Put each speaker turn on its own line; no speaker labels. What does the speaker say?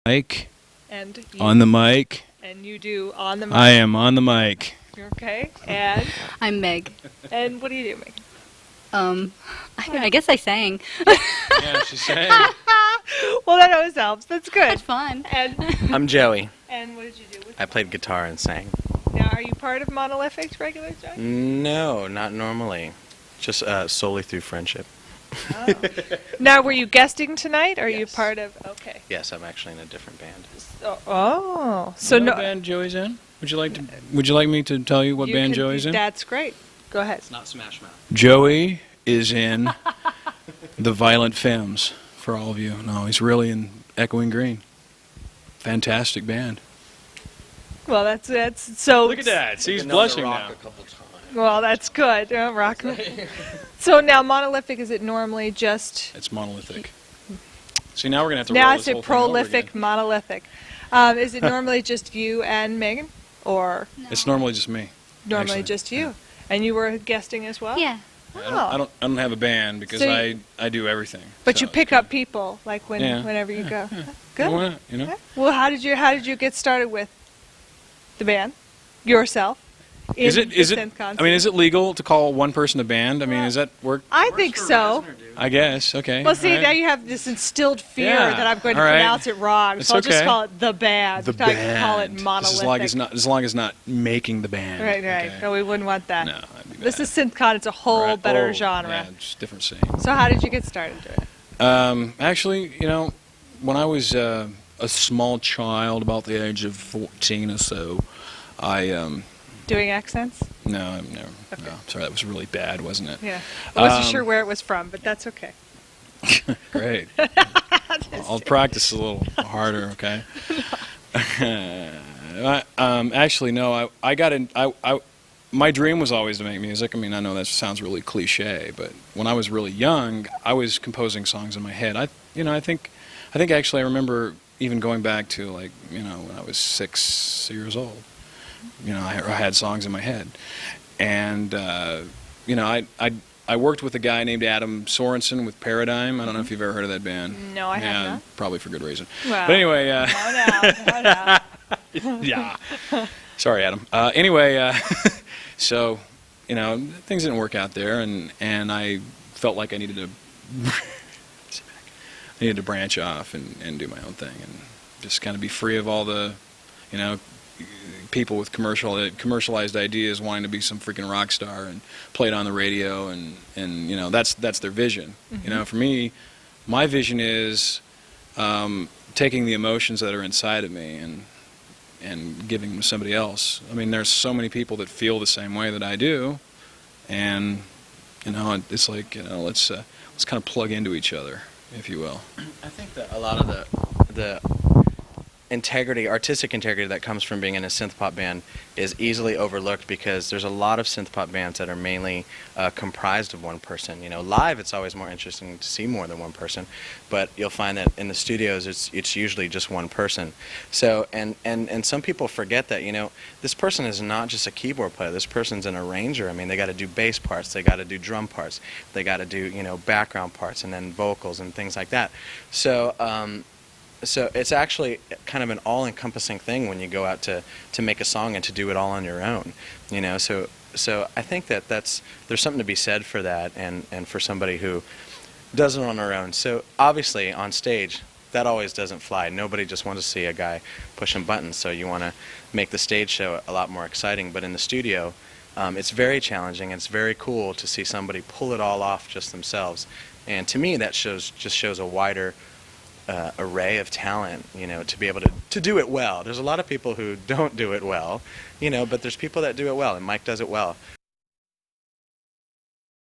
Mic.
And you,
On the mic.
And you do on the mic.
I am on the mic.
Okay. And
I'm Meg.
and what do you do, Meg?
I guess I sang.
Yeah, she's saying.
Well, that always helps. That's good.
That's fun.
And
I'm Joey.
and what did you do?
I played guitar and sang.
Now, are you part of Monolithic's regular show?
No, not normally. Just solely through friendship.
Oh. Now, were you guesting tonight? Or are you
Yes.
part of? Okay.
Yes, I'm actually in a different band.
So
You know
no.
what band Joey's in? Would you like me to tell you what
you
band
can-
Joey's in?
That's great. Go ahead.
It's not Smash Mouth.
Joey is in the Violent Femmes. For all of you, no, he's really in Echoing Green. Fantastic band.
Well, that's so.
Look at that. See, he's
Been known to
blushing
rock
now.
a couple times.
Well, that's good. Rock. So now, Monolithic, is it normally just?
It's Monolithic. See, now we're gonna have to
Now
roll
I
this
say
whole thing over
prolific,
again.
monolithic. Is it normally just you and Megan, or
It's normally just me.
normally
Actually,
just you? And you were guesting as well?
Yeah.
Oh.
I don't have a band because
So you-
I do everything.
But
So
you
it's
pick
kinda-
up people like
Yeah,
whenever you go.
yeah.
Good.
Why not, you know?
Yeah. Well, how did you get started with the band yourself?
Is it
the
I
SynthCon
mean, is
scene?
it legal to call one person a band? I mean,
Well,
is that work?
I think so.
I guess. Okay.
Well, see,
all right.
now you have this instilled fear
Yeah,
that I'm going to
all right.
pronounce it wrong,
It's
so I'll just
okay.
call it the band.
The
I can call it
band.
monolithic.
As long as it's not making the band.
Right, right.
Okay.
No, we wouldn't want that.
No, that'd be
This
bad.
is SynthCon. It's a whole
Right.
better
Oh,
genre.
Yeah, it's different scene.
So how did you get started doing it?
Actually, you know, when I was a small child, about the age of 14 or so, I
Doing accents?
no, no,
Okay.
no. Sorry, that was really bad, wasn't it?
Yeah. I wasn't
Um,
sure where it was from, but that's okay.
Great. I'll practice a little harder, okay? Actually, no. I got in. My dream was always to make music. I mean, I know that sounds really cliche, but when I was really young, I was composing songs in my head. I think actually I remember even going back to when I was 6 years old. I had songs in my head, and I worked with a guy named Adam Sorensen with Paradigm. I don't know if you've ever heard of that band.
No, I have
Yeah,
not.
probably for good reason.
Well,
But anyway,
no.
yeah. Sorry, Adam. Anyway, so things didn't work out there, and I felt like I needed to branch off and do my own thing and just kind of be free of all the people with commercialized ideas wanting to be some freaking rock star and play it on the radio and that's their vision. For me, my vision is taking the emotions that are inside of me and giving them to somebody else. I mean, there's so many people that feel the same way that I do, and it's like let's kind of plug into each other, if you will.
I think that a lot of the artistic integrity that comes from being in a synth-pop band is easily overlooked because there's a lot of synth-pop bands that are mainly comprised of one person. Live it's always more interesting to see more than one person, but you'll find that in the studios it's usually just one person. So and some people forget that this person is not just a keyboard player. This person's an arranger. I mean, they got to do bass parts, they got to do drum parts, they got to do background parts and then vocals and things like that. So it's actually kind of an all-encompassing thing when you go out to make a song and to do it all on your own, So I think that there's something to be said for that, and for somebody who does it on their own. So obviously on stage, that always doesn't fly. Nobody just wants to see a guy pushing buttons. So you want to make the stage show a lot more exciting. But in the studio, it's very challenging. It's very cool to see somebody pull it all off just themselves. And to me, that just shows a wider array of talent, to be able to do it well. There's a lot of people who don't do it well, but there's people that do it well, and Mike does it well.